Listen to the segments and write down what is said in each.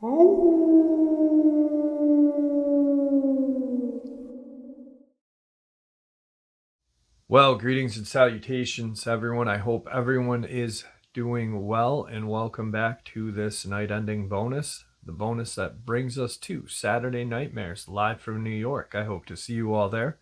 Well, greetings and salutations, everyone. I hope everyone is doing well, and welcome back to this night-ending bonus, the bonus that brings us to Saturday Nightmares, live from New York. I hope to see you all there.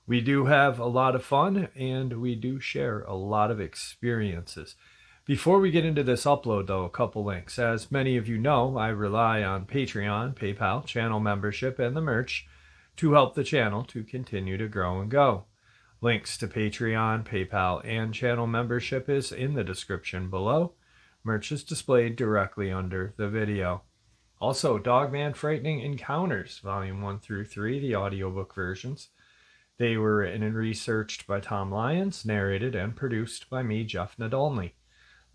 We do have a lot of fun, and we do share a lot of experiences. Before we get into this upload, though, a couple links. As many of you know, I rely on Patreon, PayPal, channel membership, and the merch to help the channel to continue to grow and go. Links to Patreon, PayPal, and channel membership is in the description below. Merch is displayed directly under the video. Also, Dogman Frightening Encounters, Volume 1 through 3, the audiobook versions. They were written and researched by Tom Lyons, narrated and produced by me, Jeff Nadolny.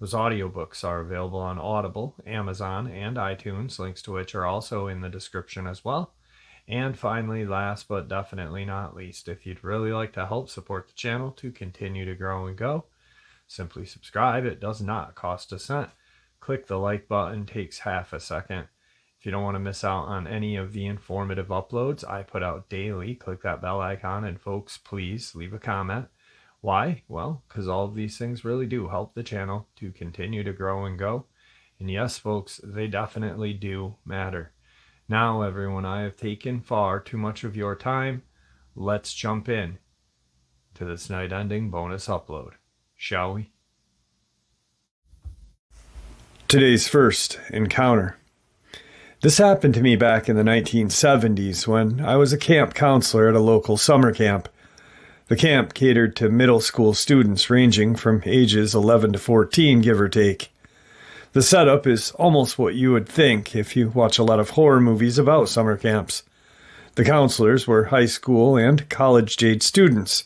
Those audiobooks are available on Audible, Amazon, and iTunes, links to which are also in the description as well. And finally, last but definitely not least, if you'd really like to help support the channel to continue to grow and go, simply subscribe. It does not cost a cent. Click the like button, takes half a second. If you don't want to miss out on any of the informative uploads I put out daily, click that bell icon, and folks, please leave a comment. Why? Well, because all of these things really do help the channel to continue to grow and go. And yes, folks, they definitely do matter. Now, everyone, I have taken far too much of your time. Let's jump in to this night-ending bonus upload, shall we? Today's first encounter. This happened to me back in the 1970s when I was a camp counselor at a local summer camp. The camp catered to middle school students ranging from ages 11 to 14, give or take. The setup is almost what you would think if you watch a lot of horror movies about summer camps. The counselors were high school and college-age students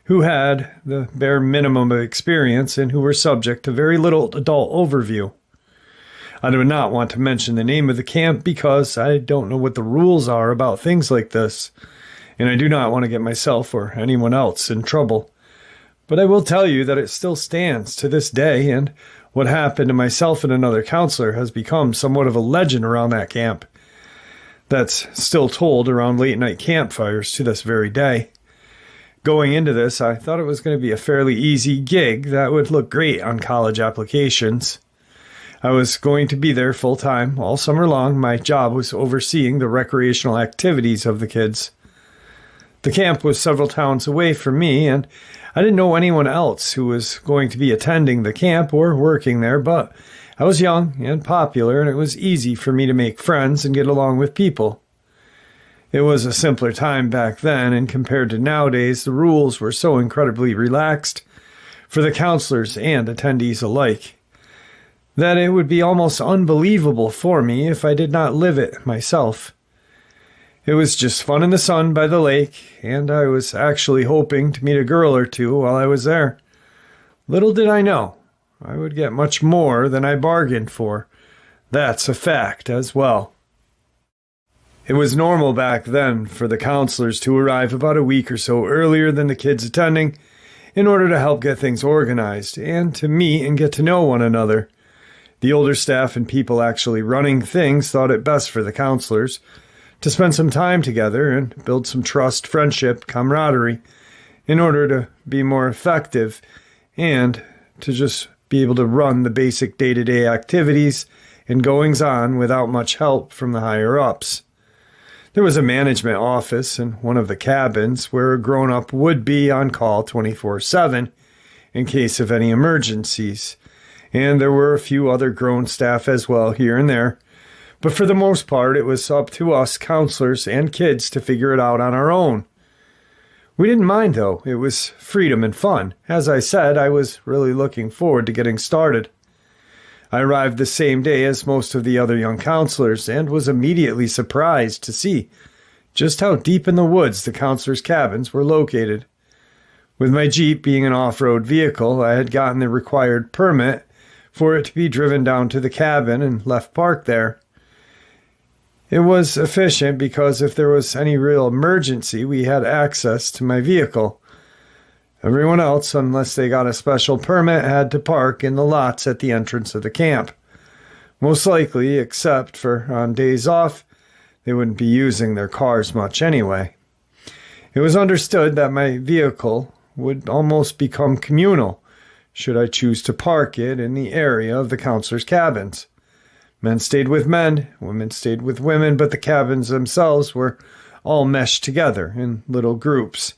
who had the bare minimum of experience and who were subject to very little adult overview. I do not want to mention the name of the camp because I don't know what the rules are about things like this, and I do not want to get myself or anyone else in trouble. But I will tell you that it still stands to this day, and what happened to myself and another counselor has become somewhat of a legend around that camp. That's still told around late-night campfires to this very day. Going into this, I thought it was going to be a fairly easy gig that would look great on college applications. I was going to be there full-time all summer long. My job was overseeing the recreational activities of the kids. The camp was several towns away from me, and I didn't know anyone else who was going to be attending the camp or working there, but I was young and popular, and it was easy for me to make friends and get along with people. It was a simpler time back then, and compared to nowadays, the rules were so incredibly relaxed for the counselors and attendees alike that it would be almost unbelievable for me if I did not live it myself. It was just fun in the sun by the lake, and I was actually hoping to meet a girl or two while I was there. Little did I know, I would get much more than I bargained for. That's a fact as well. It was normal back then for the counselors to arrive about a week or so earlier than the kids attending in order to help get things organized and to meet and get to know one another. The older staff and people actually running things thought it best for the counselors to spend some time together and build some trust, friendship, camaraderie in order to be more effective and to just be able to run the basic day-to-day activities and goings-on without much help from the higher-ups. There was a management office in one of the cabins where a grown-up would be on call 24/7 in case of any emergencies, and there were a few other grown staff as well here and there. But for the most part, it was up to us counselors and kids to figure it out on our own. We didn't mind, though. It was freedom and fun. As I said, I was really looking forward to getting started. I arrived the same day as most of the other young counselors and was immediately surprised to see just how deep in the woods the counselors' cabins were located. With my Jeep being an off-road vehicle, I had gotten the required permit for it to be driven down to the cabin and left parked there. It was efficient because if there was any real emergency, we had access to my vehicle. Everyone else, unless they got a special permit, had to park in the lots at the entrance of the camp. Most likely, except for on days off, they wouldn't be using their cars much anyway. It was understood that my vehicle would almost become communal should I choose to park it in the area of the counselors' cabins. Men stayed with men, women stayed with women, but the cabins themselves were all meshed together in little groups.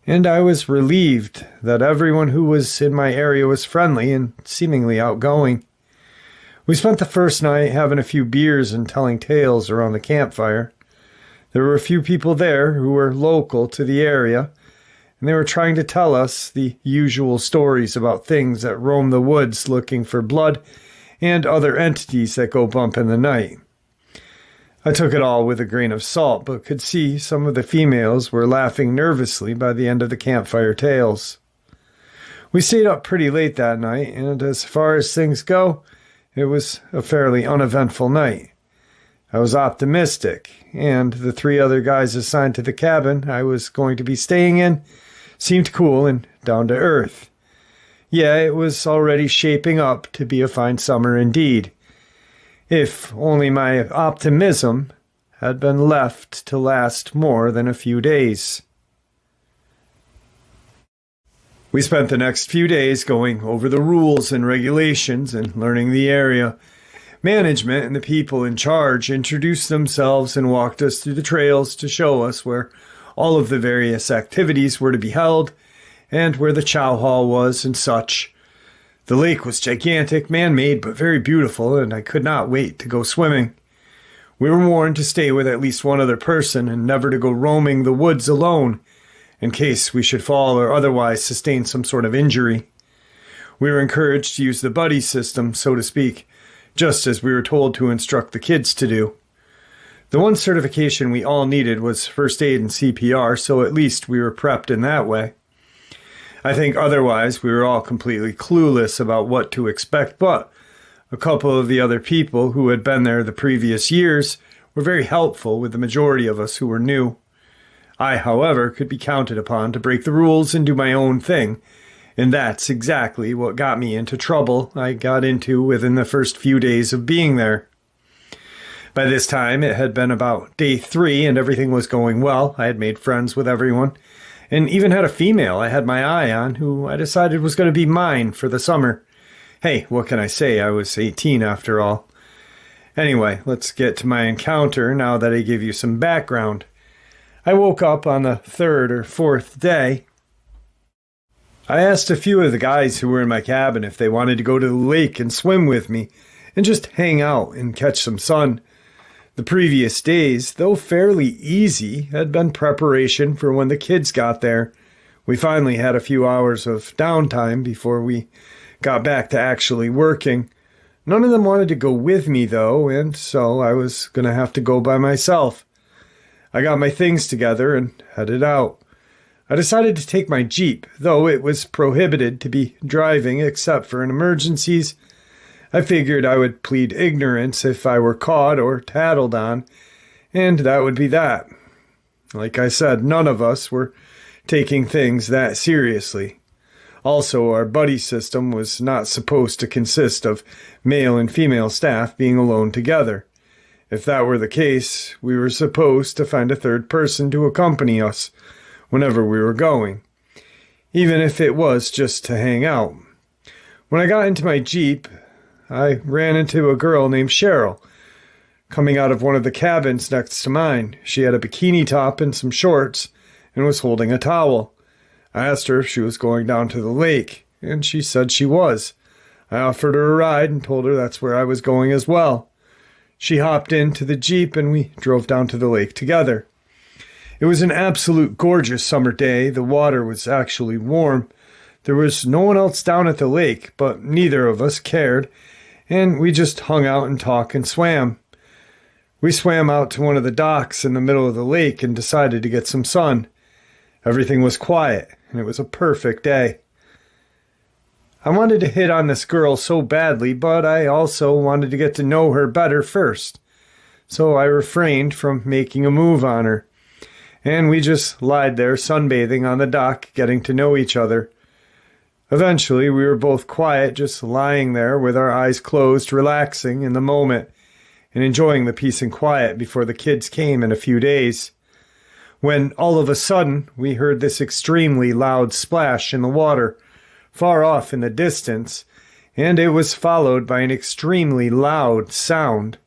And I was relieved that everyone who was in my area was friendly and seemingly outgoing. We spent the first night having a few beers and telling tales around the campfire. There were a few people there who were local to the area, and they were trying to tell us the usual stories about things that roam the woods looking for blood and other entities that go bump in the night. I took it all with a grain of salt, but could see some of the females were laughing nervously by the end of the campfire tales. We stayed up pretty late that night, and as far as things go, it was a fairly uneventful night. I was optimistic, and the 3 other guys assigned to the cabin I was going to be staying in seemed cool and down to earth. Yeah, it was already shaping up to be a fine summer indeed. If only my optimism had been left to last more than a few days. We spent the next few days going over the rules and regulations and learning the area. Management and the people in charge introduced themselves and walked us through the trails to show us where all of the various activities were to be held and where the chow hall was and such. The lake was gigantic, man-made, but very beautiful, and I could not wait to go swimming. We were warned to stay with at least one other person and never to go roaming the woods alone, in case we should fall or otherwise sustain some sort of injury. We were encouraged to use the buddy system, so to speak, just as we were told to instruct the kids to do. The one certification we all needed was first aid and CPR, so at least we were prepped in that way. I think otherwise we were all completely clueless about what to expect, but a couple of the other people who had been there the previous years were very helpful with the majority of us who were new. I, however, could be counted upon to break the rules and do my own thing, and that's exactly what got me into trouble I got into within the first few days of being there. By this time, it had been about day 3 and everything was going well. I had made friends with everyone, and even had a female I had my eye on who I decided was going to be mine for the summer. Hey, what can I say? I was 18 after all. Anyway, let's get to my encounter now that I gave you some background. I woke up on the 3rd or 4th day. I asked a few of the guys who were in my cabin if they wanted to go to the lake and swim with me and just hang out and catch some sun. The previous days, though fairly easy, had been preparation for when the kids got there. We finally had a few hours of downtime before we got back to actually working. None of them wanted to go with me, though, and so I was going to have to go by myself. I got my things together and headed out. I decided to take my Jeep, though it was prohibited to be driving except for in emergencies. I figured I would plead ignorance if I were caught or tattled on, and that would be that. Like I said, none of us were taking things that seriously. Also, our buddy system was not supposed to consist of male and female staff being alone together. If that were the case, we were supposed to find a third person to accompany us whenever we were going, even if it was just to hang out. When I got into my Jeep, I ran into a girl named Cheryl, coming out of one of the cabins next to mine. She had a bikini top and some shorts, and was holding a towel. I asked her if she was going down to the lake, and she said she was. I offered her a ride and told her that's where I was going as well. She hopped into the Jeep, and we drove down to the lake together. It was an absolute gorgeous summer day. The water was actually warm. There was no one else down at the lake, but neither of us cared, and we just hung out and talked and swam. We swam out to one of the docks in the middle of the lake and decided to get some sun. Everything was quiet, and it was a perfect day. I wanted to hit on this girl so badly, but I also wanted to get to know her better first. So I refrained from making a move on her, and we just lied there sunbathing on the dock, getting to know each other. Eventually, we were both quiet, just lying there with our eyes closed, relaxing in the moment and enjoying the peace and quiet before the kids came in a few days. When all of a sudden, we heard this extremely loud splash in the water, far off in the distance, and it was followed by an extremely loud sound.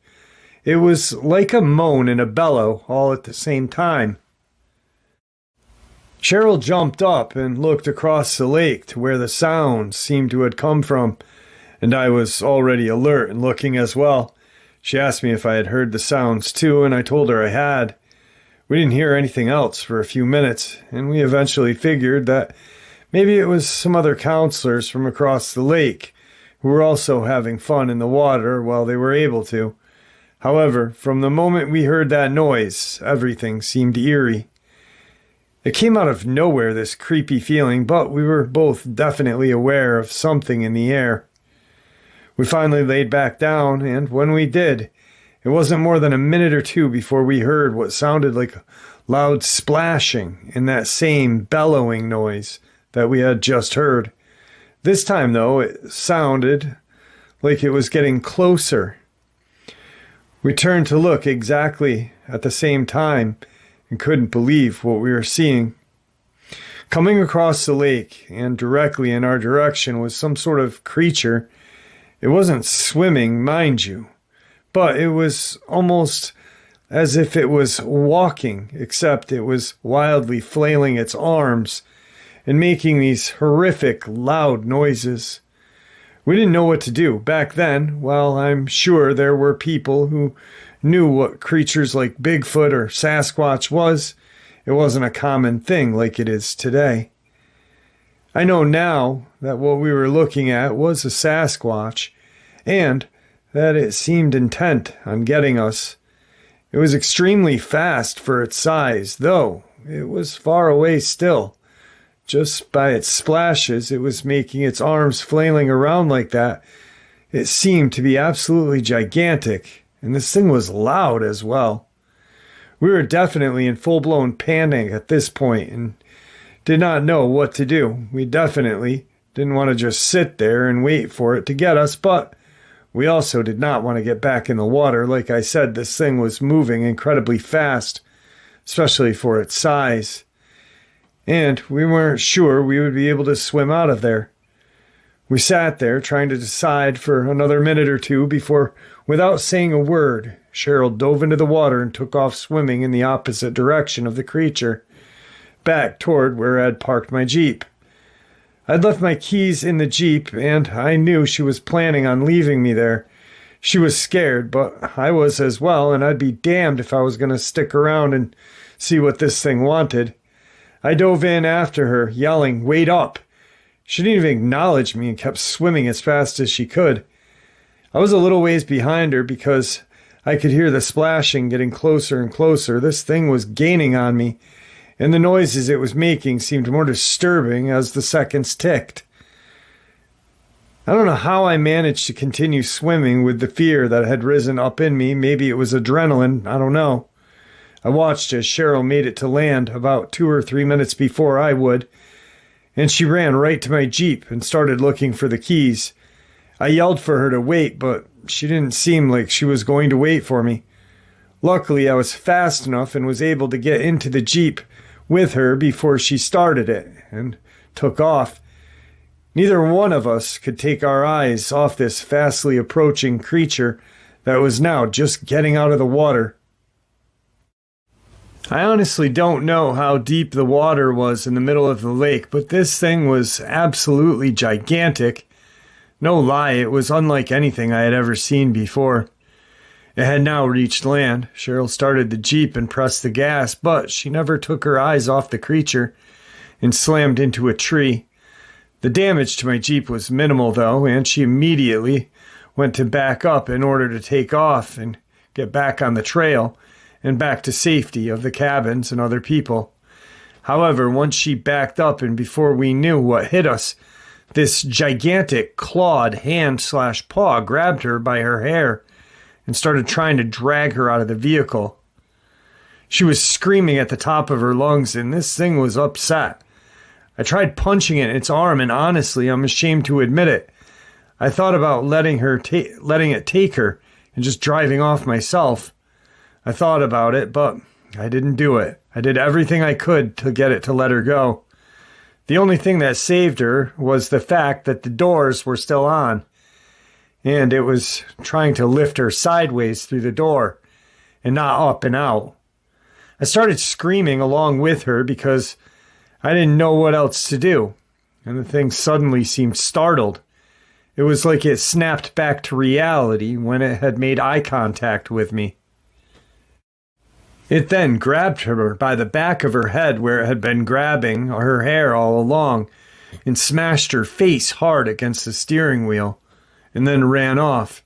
It was like a moan and a bellow all at the same time. Cheryl jumped up and looked across the lake to where the sounds seemed to have come from, and I was already alert and looking as well. She asked me if I had heard the sounds too, and I told her I had. We didn't hear anything else for a few minutes, and we eventually figured that maybe it was some other counselors from across the lake who were also having fun in the water while they were able to. However, from the moment we heard that noise, everything seemed eerie. It came out of nowhere, this creepy feeling, but we were both definitely aware of something in the air. We finally laid back down, and when we did, it wasn't more than a minute or two before we heard what sounded like a loud splashing and that same bellowing noise that we had just heard. This time, though, it sounded like it was getting closer. We turned to look exactly at the same time and couldn't believe what we were seeing. Coming across the lake and directly in our direction was some sort of creature. It wasn't swimming, mind you, but it was almost as if it was walking, except it was wildly flailing its arms and making these horrific, loud noises. We didn't know what to do. Back then, while I'm sure there were people who knew what creatures like Bigfoot or Sasquatch was, it wasn't a common thing like it is today. I know now that what we were looking at was a Sasquatch, and that it seemed intent on getting us. It was extremely fast for its size, though it was far away still. Just by its splashes, it was making its arms flailing around like that. It seemed to be absolutely gigantic. And this thing was loud as well. We were definitely in full-blown panic at this point and did not know what to do. We definitely didn't want to just sit there and wait for it to get us, but we also did not want to get back in the water. Like I said, this thing was moving incredibly fast, especially for its size. And we weren't sure we would be able to swim out of there. We sat there trying to decide for another minute or two before, without saying a word, Cheryl dove into the water and took off swimming in the opposite direction of the creature, back toward where I had parked my Jeep. I'd left my keys in the Jeep, and I knew she was planning on leaving me there. She was scared, but I was as well, and I'd be damned if I was going to stick around and see what this thing wanted. I dove in after her, yelling, "Wait up!" She didn't even acknowledge me and kept swimming as fast as she could. I was a little ways behind her because I could hear the splashing getting closer and closer. This thing was gaining on me, and the noises it was making seemed more disturbing as the seconds ticked. I don't know how I managed to continue swimming with the fear that had risen up in me. Maybe it was adrenaline, I don't know. I watched as Cheryl made it to land about 2 or 3 minutes before I would, and she ran right to my Jeep and started looking for the keys. I yelled for her to wait, but she didn't seem like she was going to wait for me. Luckily, I was fast enough and was able to get into the Jeep with her before she started it and took off. Neither one of us could take our eyes off this fastly approaching creature that was now just getting out of the water. I honestly don't know how deep the water was in the middle of the lake, but this thing was absolutely gigantic. No lie, it was unlike anything I had ever seen before. It had now reached land. Cheryl started the Jeep and pressed the gas, but she never took her eyes off the creature and slammed into a tree. The damage to my Jeep was minimal, though, and she immediately went to back up in order to take off and get back on the trail and back to safety of the cabins and other people. However, once she backed up and before we knew what hit us, this gigantic clawed hand/paw grabbed her by her hair and started trying to drag her out of the vehicle. She was screaming at the top of her lungs, and this thing was upset. I tried punching it in its arm, and honestly, I'm ashamed to admit it. I thought about letting it take her and just driving off myself. I thought about it, but I didn't do it. I did everything I could to get it to let her go. The only thing that saved her was the fact that the doors were still on, and it was trying to lift her sideways through the door and not up and out. I started screaming along with her because I didn't know what else to do, and the thing suddenly seemed startled. It was like it snapped back to reality when it had made eye contact with me. It then grabbed her by the back of her head where it had been grabbing her hair all along and smashed her face hard against the steering wheel and then ran off.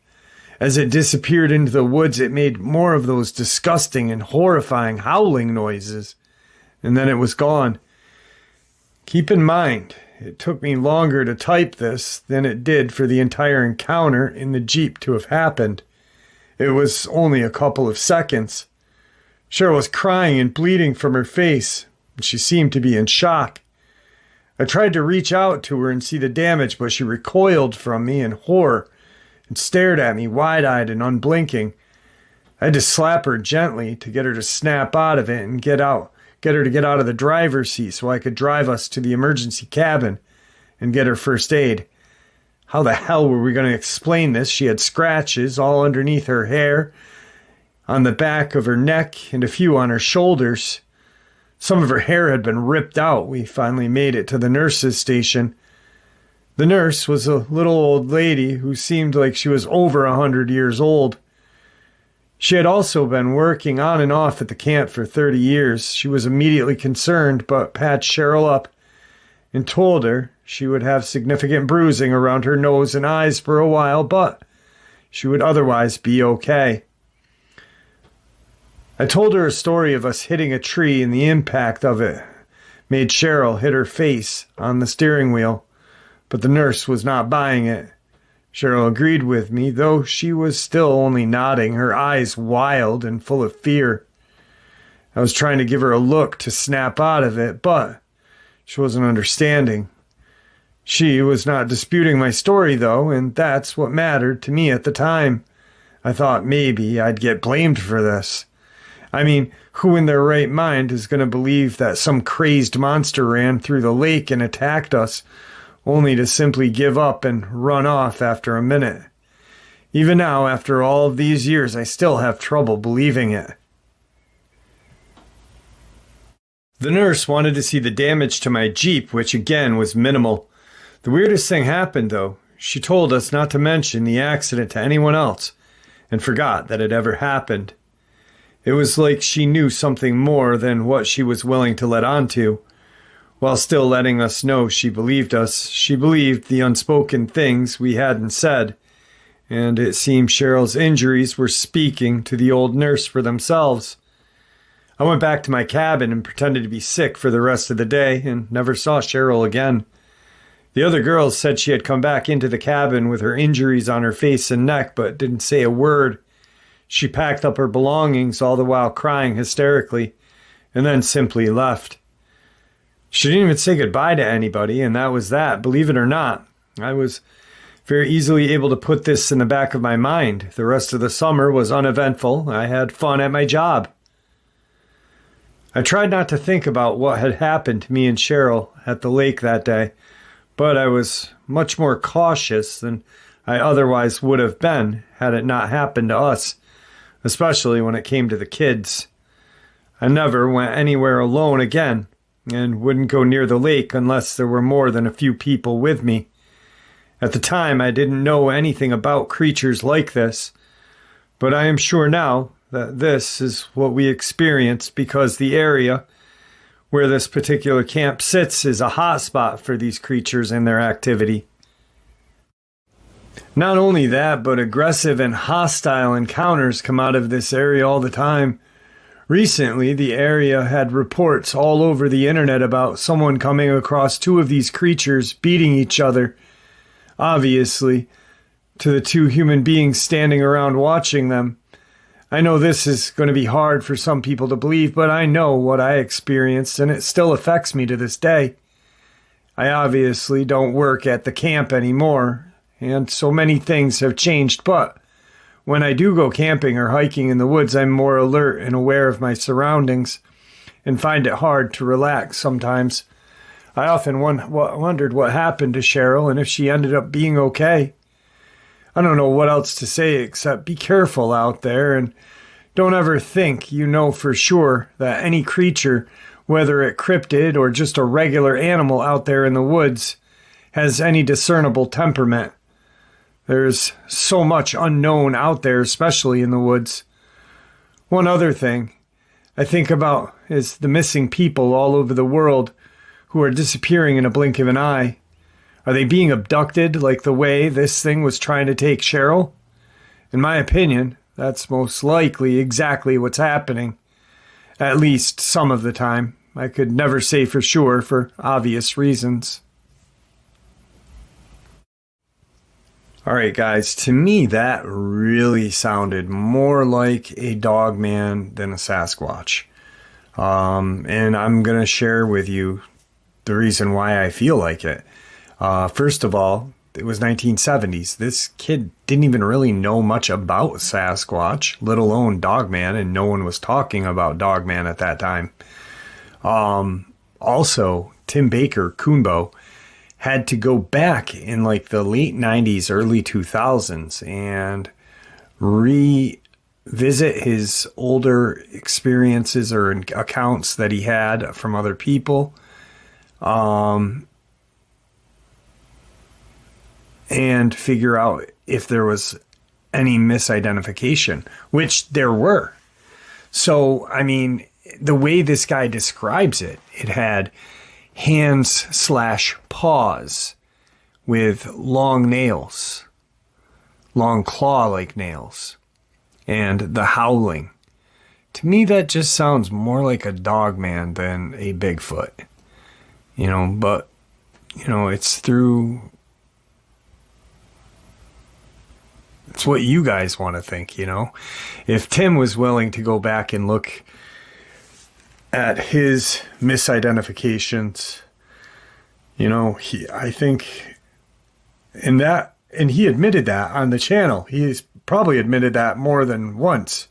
As it disappeared into the woods, it made more of those disgusting and horrifying howling noises, and then it was gone. Keep in mind, it took me longer to type this than it did for the entire encounter in the Jeep to have happened. It was only a couple of seconds. Cheryl was crying and bleeding from her face, and she seemed to be in shock. I tried to reach out to her and see the damage, but she recoiled from me in horror and stared at me wide-eyed and unblinking. I had to slap her gently to get her to snap out of it and get her to get out of the driver's seat so I could drive us to the emergency cabin and get her first aid. How the hell were we going to explain this? She had scratches all underneath her hair, on the back of her neck, and a few on her shoulders. Some of her hair had been ripped out. We finally made it to the nurse's station. The nurse was a little old lady who seemed like she was over 100 years old. She had also been working on and off at the camp for 30 years. She was immediately concerned, but patched Cheryl up and told her she would have significant bruising around her nose and eyes for a while, but she would otherwise be okay. I told her a story of us hitting a tree and the impact of it made Cheryl hit her face on the steering wheel, but the nurse was not buying it. Cheryl agreed with me, though she was still only nodding, her eyes wild and full of fear. I was trying to give her a look to snap out of it, but she wasn't understanding. She was not disputing my story, though, and that's what mattered to me at the time. I thought maybe I'd get blamed for this. I mean, who in their right mind is going to believe that some crazed monster ran through the lake and attacked us, only to simply give up and run off after a minute? Even now, after all of these years, I still have trouble believing it. The nurse wanted to see the damage to my Jeep, which again was minimal. The weirdest thing happened, though. She told us not to mention the accident to anyone else, and forgot that it ever happened. It was like she knew something more than what she was willing to let on to. While still letting us know she believed us, she believed the unspoken things we hadn't said, and it seemed Cheryl's injuries were speaking to the old nurse for themselves. I went back to my cabin and pretended to be sick for the rest of the day and never saw Cheryl again. The other girls said she had come back into the cabin with her injuries on her face and neck, but didn't say a word. She packed up her belongings, all the while crying hysterically, and then simply left. She didn't even say goodbye to anybody, and that was that, believe it or not. I was very easily able to put this in the back of my mind. The rest of the summer was uneventful. I had fun at my job. I tried not to think about what had happened to me and Cheryl at the lake that day, but I was much more cautious than I otherwise would have been had it not happened to us, especially when it came to the kids. I never went anywhere alone again, and wouldn't go near the lake unless there were more than a few people with me. At the time, I didn't know anything about creatures like this, but I am sure now that this is what we experience because the area where this particular camp sits is a hot spot for these creatures and their activity. Not only that, but aggressive and hostile encounters come out of this area all the time. Recently, the area had reports all over the internet about someone coming across two of these creatures beating each other. Obviously, to the two human beings standing around watching them. I know this is going to be hard for some people to believe, but I know what I experienced, and it still affects me to this day. I obviously don't work at the camp anymore, and so many things have changed, but when I do go camping or hiking in the woods, I'm more alert and aware of my surroundings and find it hard to relax sometimes. I often wondered what happened to Cheryl and if she ended up being okay. I don't know what else to say except be careful out there and don't ever think you know for sure that any creature, whether it cryptid or just a regular animal out there in the woods, has any discernible temperament. There's so much unknown out there, especially in the woods. One other thing I think about is the missing people all over the world who are disappearing in a blink of an eye. Are they being abducted like the way this thing was trying to take Cheryl? In my opinion, that's most likely exactly what's happening. At least some of the time. I could never say for sure for obvious reasons. Alright guys, to me that really sounded more like a Dogman than a Sasquatch. And I'm going to share with you the reason why I feel like it. First of all, it was 1970s. This kid didn't even really know much about Sasquatch, let alone Dogman, and no one was talking about Dogman at that time. Also, Tim Baker, Coonbo, had to go back in like the late 90s, early 2000s and revisit his older experiences or accounts that he had from other people. And figure out if there was any misidentification, which there were. So, I mean, the way this guy describes it, it had hands/paws with long nails, long claw-like nails, and the howling. To me, that just sounds more like a Dogman than a Bigfoot. But, it's what you guys want to think, If Tim was willing to go back and look at his misidentifications, I think, and he admitted that on the channel. He's probably admitted that more than once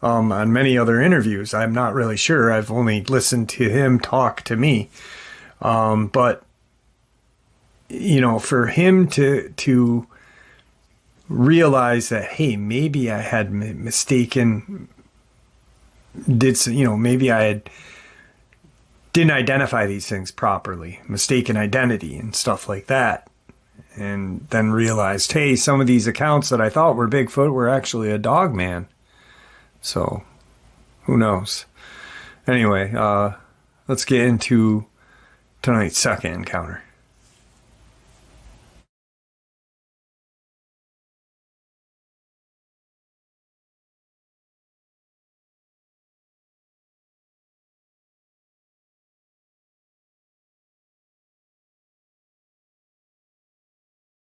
on many other interviews. I'm not really sure. I've only listened to him talk to me. But, for him to realize that, hey, maybe I had maybe I didn't identify these things properly, mistaken identity and stuff like that. And then realized, hey, some of these accounts that I thought were Bigfoot were actually a Dogman. So, who knows? Anyway, let's get into tonight's second encounter.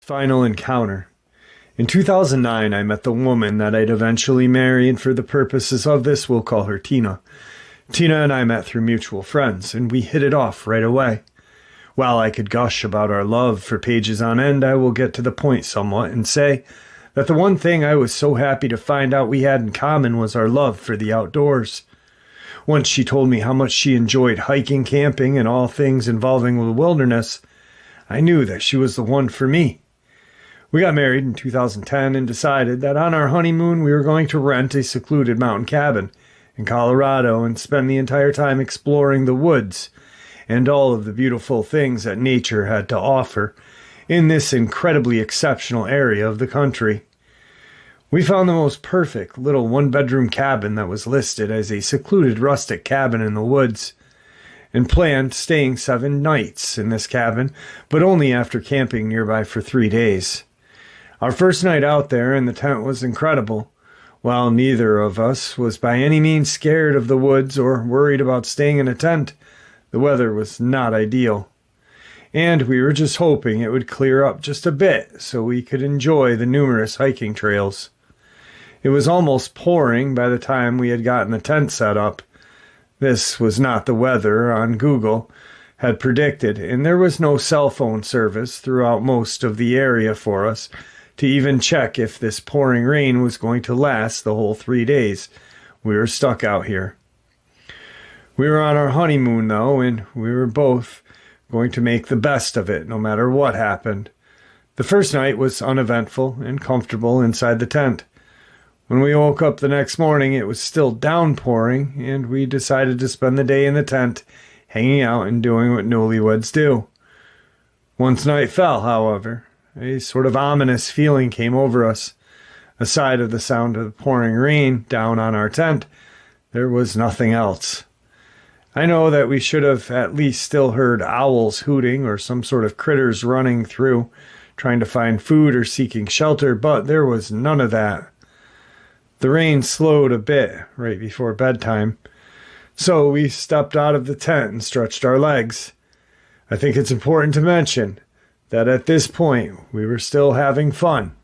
Final encounter. In 2009, I met the woman that I'd eventually marry, and for the purposes of this, we'll call her Tina. Tina and I met through mutual friends, and we hit it off right away. While I could gush about our love for pages on end, I will get to the point somewhat and say that the one thing I was so happy to find out we had in common was our love for the outdoors. Once she told me how much she enjoyed hiking, camping, and all things involving the wilderness, I knew that she was the one for me. We got married in 2010 and decided that on our honeymoon we were going to rent a secluded mountain cabin in Colorado and spend the entire time exploring the woods and all of the beautiful things that nature had to offer in this incredibly exceptional area of the country. We found the most perfect little one-bedroom cabin that was listed as a secluded rustic cabin in the woods and planned staying 7 nights in this cabin, but only after camping nearby for 3 days. Our first night out there in the tent was incredible. While neither of us was by any means scared of the woods or worried about staying in a tent, the weather was not ideal. And we were just hoping it would clear up just a bit so we could enjoy the numerous hiking trails. It was almost pouring by the time we had gotten the tent set up. This was not the weather on Google, had predicted, and there was no cell phone service throughout most of the area for us to even check if this pouring rain was going to last the whole 3 days we were stuck out here. We were on our honeymoon, though, and we were both going to make the best of it, no matter what happened. The first night was uneventful and comfortable inside the tent. When we woke up the next morning, it was still downpouring, and we decided to spend the day in the tent, hanging out and doing what newlyweds do. Once night fell, however, a sort of ominous feeling came over us. Aside of the sound of the pouring rain down on our tent, there was nothing else. I know that we should have at least still heard owls hooting or some sort of critters running through, trying to find food or seeking shelter, but there was none of that. The rain slowed a bit right before bedtime, so we stepped out of the tent and stretched our legs. I think it's important to mention that at this point we were still having fun.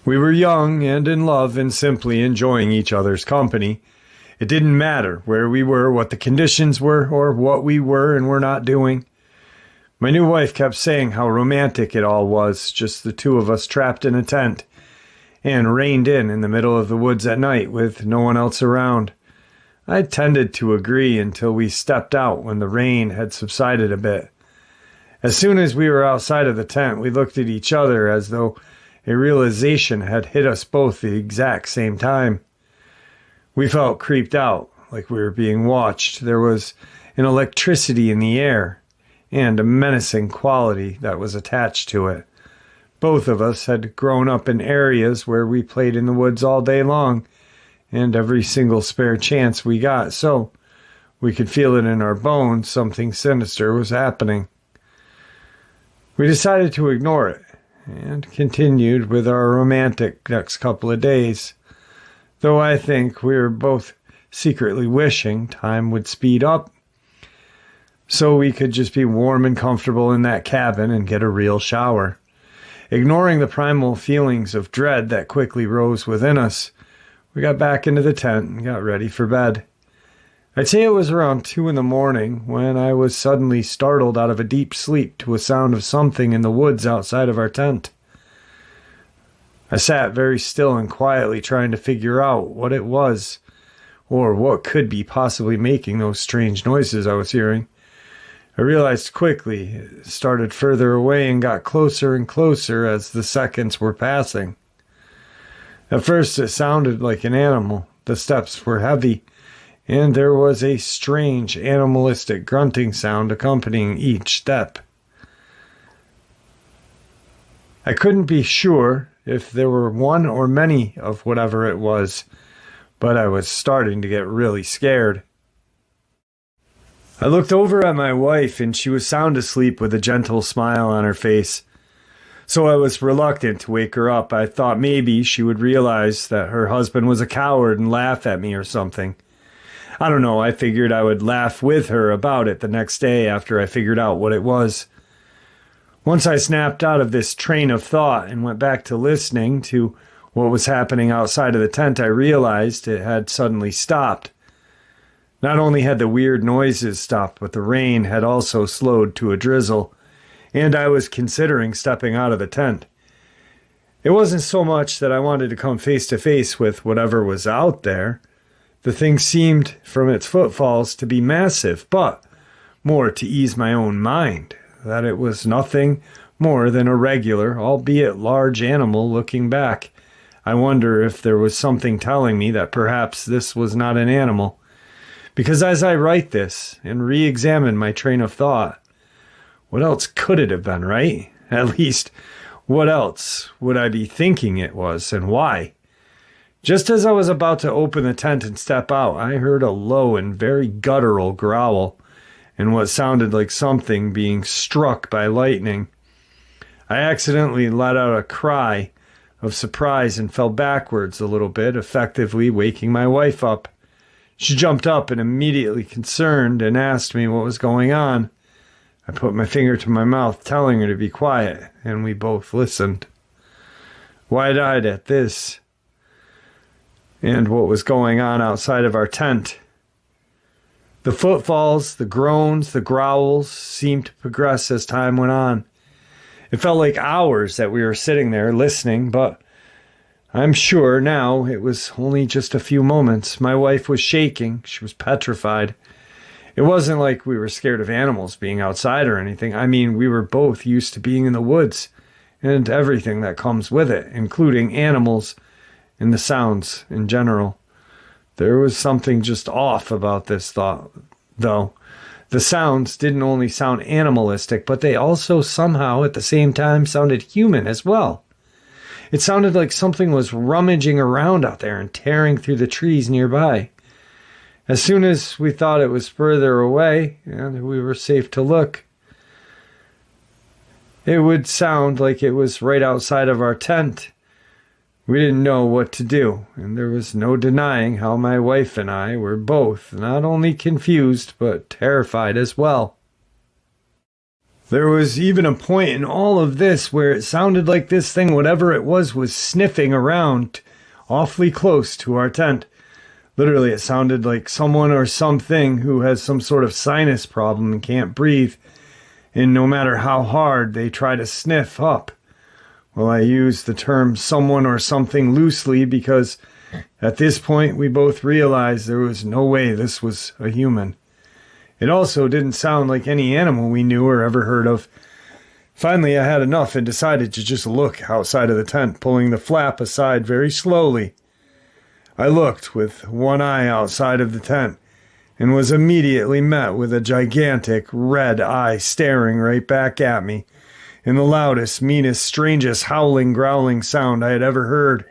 We were young and in love and simply enjoying each other's company. It didn't matter where we were, what the conditions were, or what we were and were not doing. My new wife kept saying how romantic it all was, just the two of us trapped in a tent and reined in the middle of the woods at night with no one else around. I tended to agree until we stepped out when the rain had subsided a bit. As soon as we were outside of the tent, we looked at each other as though a realization had hit us both the exact same time. We felt creeped out, like we were being watched. There was an electricity in the air and a menacing quality that was attached to it. Both of us had grown up in areas where we played in the woods all day long, and every single spare chance we got, so we could feel it in our bones something sinister was happening. We decided to ignore it, and continued with our romantic next couple of days, though I think we were both secretly wishing time would speed up so we could just be warm and comfortable in that cabin and get a real shower. Ignoring the primal feelings of dread that quickly rose within us, we got back into the tent and got ready for bed. I'd say it was around 2 a.m. when I was suddenly startled out of a deep sleep to a sound of something in the woods outside of our tent. I sat very still and quietly trying to figure out what it was, or what could be possibly making those strange noises I was hearing. I realized quickly it started further away and got closer and closer as the seconds were passing. At first it sounded like an animal. The steps were heavy, and there was a strange animalistic grunting sound accompanying each step. I couldn't be sure if there were one or many of whatever it was, but I was starting to get really scared. I looked over at my wife, and she was sound asleep with a gentle smile on her face. So I was reluctant to wake her up. I thought maybe she would realize that her husband was a coward and laugh at me or something. I don't know, I figured I would laugh with her about it the next day after I figured out what it was. Once I snapped out of this train of thought and went back to listening to what was happening outside of the tent, I realized it had suddenly stopped. Not only had the weird noises stopped, but the rain had also slowed to a drizzle, and I was considering stepping out of the tent. It wasn't so much that I wanted to come face to face with whatever was out there. The thing seemed, from its footfalls, to be massive, but more to ease my own mind, that it was nothing more than a regular, albeit large animal looking back. I wonder if there was something telling me that perhaps this was not an animal. Because as I write this and re-examine my train of thought, what else could it have been, right? At least, what else would I be thinking it was, and why? Just as I was about to open the tent and step out, I heard a low and very guttural growl, and what sounded like something being struck by lightning. I accidentally let out a cry of surprise and fell backwards a little bit, effectively waking my wife up. She jumped up and immediately concerned and asked me what was going on. I put my finger to my mouth, telling her to be quiet, and we both listened. Wide-eyed at this and what was going on outside of our tent. The footfalls, the groans, the growls seemed to progress as time went on. It felt like hours that we were sitting there listening, but I'm sure now it was only just a few moments. My wife was shaking. She was petrified. It wasn't like we were scared of animals being outside or anything. I mean, we were both used to being in the woods and everything that comes with it, including animals and the sounds in general. There was something just off about this thought, though. The sounds didn't only sound animalistic, but they also somehow at the same time sounded human as well. It sounded like something was rummaging around out there and tearing through the trees nearby. As soon as we thought it was further away and we were safe to look, it would sound like it was right outside of our tent. We didn't know what to do, and there was no denying how my wife and I were both not only confused but terrified as well. There was even a point in all of this where it sounded like this thing, whatever it was sniffing around awfully close to our tent. Literally, it sounded like someone or something who has some sort of sinus problem and can't breathe, and no matter how hard they try to sniff up. Well, I use the term someone or something loosely because at this point we both realized there was no way this was a human. It also didn't sound like any animal we knew or ever heard of. Finally, I had enough and decided to just look outside of the tent, pulling the flap aside very slowly. I looked with one eye outside of the tent and was immediately met with a gigantic red eye staring right back at me in the loudest, meanest, strangest howling, growling sound I had ever heard.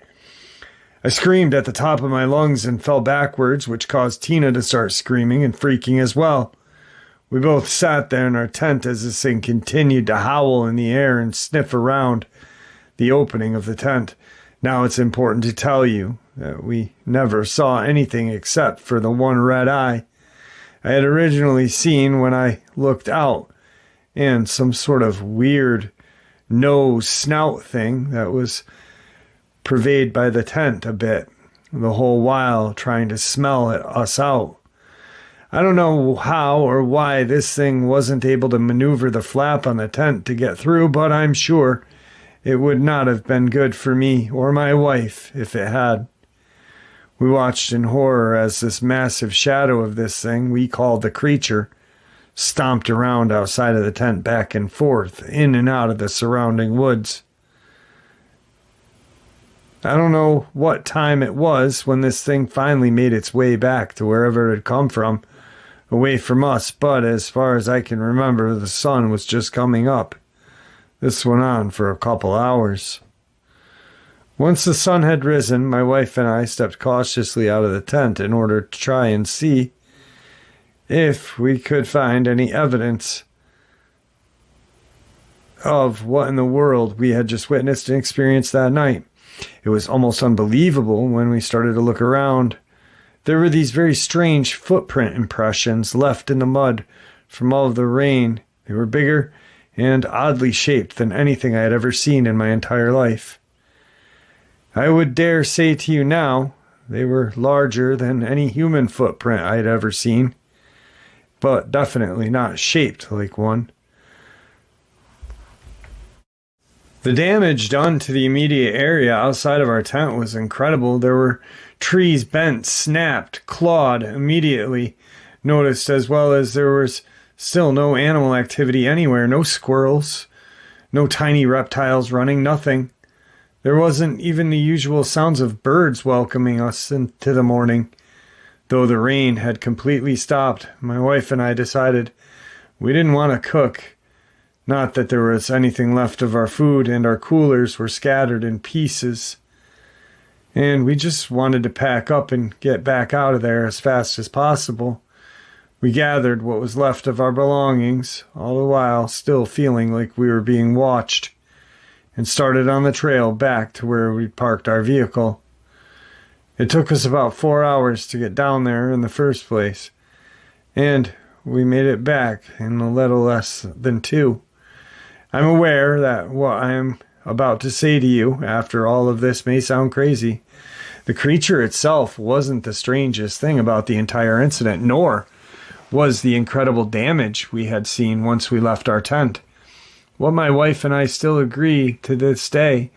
I screamed at the top of my lungs and fell backwards, which caused Tina to start screaming and freaking as well. We both sat there in our tent as this thing continued to howl in the air and sniff around the opening of the tent. Now it's important to tell you that we never saw anything except for the one red eye I had originally seen when I looked out, and some sort of weird nose snout thing that was pervaded by the tent a bit, the whole while trying to smell at us out. I don't know how or why this thing wasn't able to maneuver the flap on the tent to get through, but I'm sure it would not have been good for me or my wife if it had. We watched in horror as this massive shadow of this thing we called the creature stomped around outside of the tent, back and forth, in and out of the surrounding woods. I don't know what time it was when this thing finally made its way back to wherever it had come from, away from us, but as far as I can remember, the sun was just coming up. This went on for a couple hours. Once the sun had risen, my wife and I stepped cautiously out of the tent in order to try and see if we could find any evidence of what in the world we had just witnessed and experienced that night. It was almost unbelievable when we started to look around. There were these very strange footprint impressions left in the mud from all of the rain. They were bigger and oddly shaped than anything I had ever seen in my entire life. I would dare say to you now, they were larger than any human footprint I had ever seen, but definitely not shaped like one. The damage done to the immediate area outside of our tent was incredible. There were trees bent, snapped, clawed immediately noticed, as well as there was still no animal activity anywhere, no squirrels, no tiny reptiles running, nothing. There wasn't even the usual sounds of birds welcoming us into the morning. Though the rain had completely stopped, my wife and I decided we didn't want to cook. Not that there was anything left of our food, and our coolers were scattered in pieces. And we just wanted to pack up and get back out of there as fast as possible. We gathered what was left of our belongings, all the while still feeling like we were being watched, and started on the trail back to where we'd parked our vehicle. It took us about 4 hours to get down there in the first place, and we made it back in a little less than 2. I'm aware that what I am about to say to you after all of this may sound crazy. The creature itself wasn't the strangest thing about the entire incident, nor was the incredible damage we had seen once we left our tent. What my wife and I still agree to this day,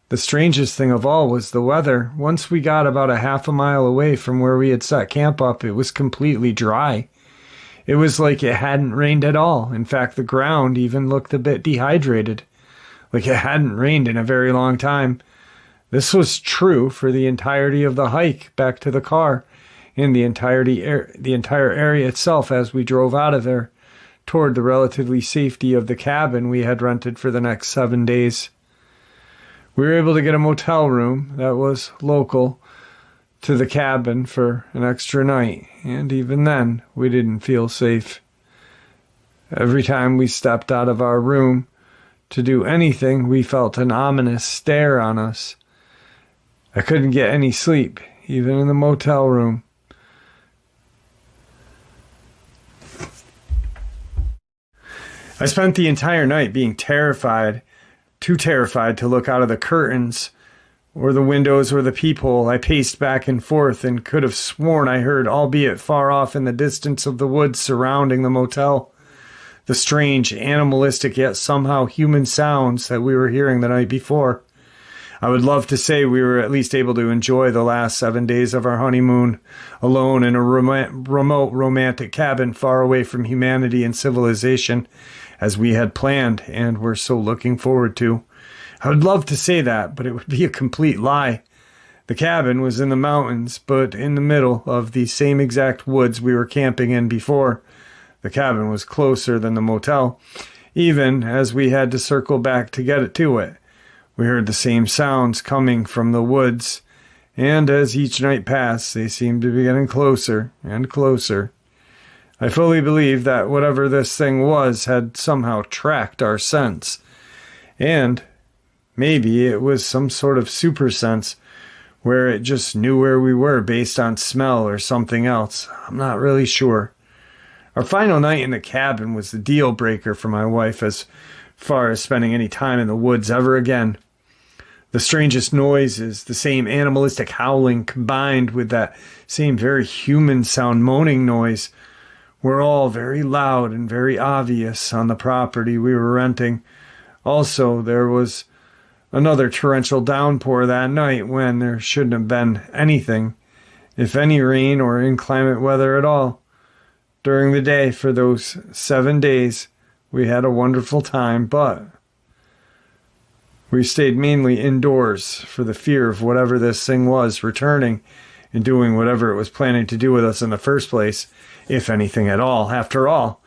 the strangest thing of all was the weather. Once we got about a half a mile away from where we had set camp up, it was completely dry. It was like it hadn't rained at all. In fact, the ground even looked a bit dehydrated, like it hadn't rained in a very long time. This was true for the entirety of the hike back to the car and the entire area itself as we drove out of there toward the relatively safety of the cabin we had rented for the next 7 days. We were able to get a motel room that was local to the cabin for an extra night, and even then, we didn't feel safe. Every time we stepped out of our room to do anything, we felt an ominous stare on us. I couldn't get any sleep, even in the motel room. I spent the entire night being terrified, too terrified to look out of the curtains or the windows or the peephole. I paced back and forth and could have sworn I heard, albeit far off in the distance of the woods surrounding the motel, the strange, animalistic yet somehow human sounds that we were hearing the night before. I would love to say we were at least able to enjoy the last 7 days of our honeymoon alone in a remote romantic cabin far away from humanity and civilization, as we had planned and were so looking forward to. I would love to say that, but it would be a complete lie. The cabin was in the mountains, but in the middle of the same exact woods we were camping in before. The cabin was closer than the motel, even as we had to circle back to get it to it. We heard the same sounds coming from the woods, and as each night passed, they seemed to be getting closer and closer. I fully believe that whatever this thing was had somehow tracked our scents, and maybe it was some sort of super sense where it just knew where we were based on smell or something else. I'm not really sure. Our final night in the cabin was the deal breaker for my wife as far as spending any time in the woods ever again. The strangest noises, the same animalistic howling combined with that same very human sound moaning noise, were all very loud and very obvious on the property we were renting. Also, there was another torrential downpour that night when there shouldn't have been anything, if any rain or inclement weather at all. During the day for those 7 days, we had a wonderful time, but we stayed mainly indoors for the fear of whatever this thing was returning and doing whatever it was planning to do with us in the first place, if anything at all. After all,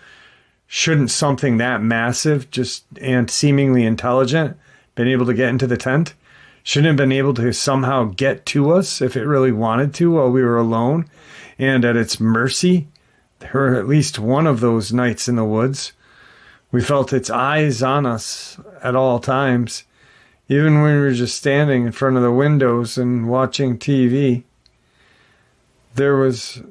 shouldn't something that massive and seemingly intelligent been able to get into the tent? Shouldn't have been able to somehow get to us if it really wanted to while we were alone and at its mercy? There were at least one of those nights in the woods. We felt its eyes on us at all times, even when we were just standing in front of the windows and watching TV. There was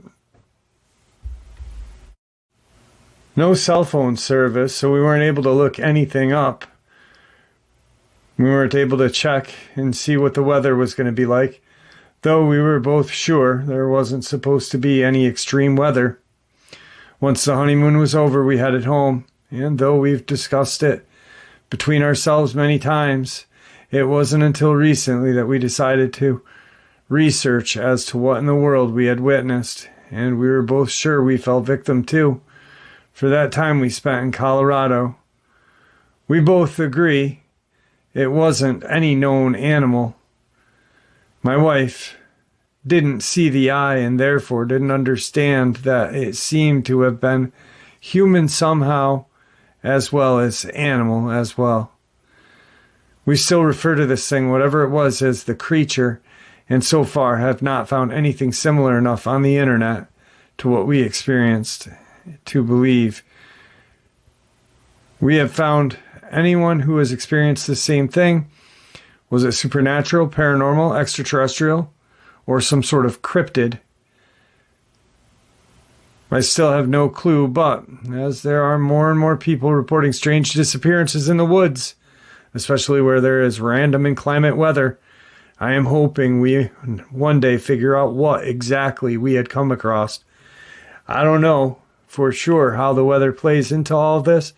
no cell phone service, so we weren't able to look anything up. We weren't able to check and see what the weather was going to be like, though we were both sure there wasn't supposed to be any extreme weather. Once the honeymoon was over, we headed home, and though we've discussed it between ourselves many times, it wasn't until recently that we decided to research as to what in the world we had witnessed, and we were both sure we fell victim to for that time we spent in Colorado. We both agree it wasn't any known animal. My wife didn't see the eye and therefore didn't understand that it seemed to have been human somehow as well as animal as well. We still refer to this thing, whatever it was, as the creature, and so far have not found anything similar enough on the internet to what we experienced to believe. We have found anyone who has experienced the same thing. Was it supernatural, paranormal, extraterrestrial, or some sort of cryptid? I still have no clue, but as there are more and more people reporting strange disappearances in the woods, especially where there is random inclement weather, I am hoping we one day figure out what exactly we had come across. I don't know. for sure how the weather plays into all this,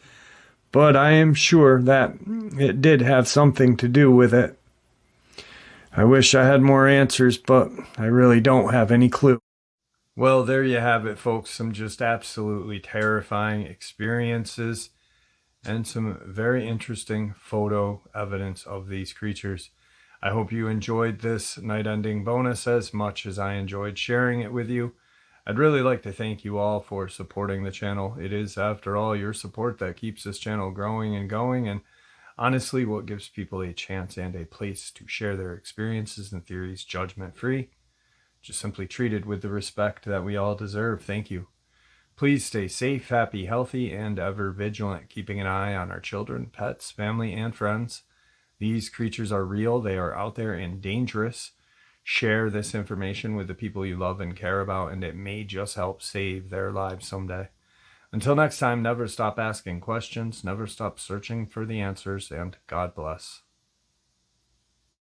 but I am sure that it did have something to do with it. I wish I had more answers, but I really don't have any clue. Well, there you have it, folks. Some just absolutely terrifying experiences and some very interesting photo evidence of these creatures. I hope you enjoyed this night ending bonus as much as I enjoyed sharing it with you. I'd really like to thank you all for supporting the channel. It is, after all, your support that keeps this channel growing and going, and honestly what gives people a chance and a place to share their experiences and theories judgment-free, just simply treated with the respect that we all deserve. Thank you. Please stay safe, happy, healthy, and ever vigilant, keeping an eye on our children, pets, family, and friends. These creatures are real. They are out there and dangerous. Share this information with the people you love and care about, and it may just help save their lives someday. Until next time, never stop asking questions, never stop searching for the answers, and God bless.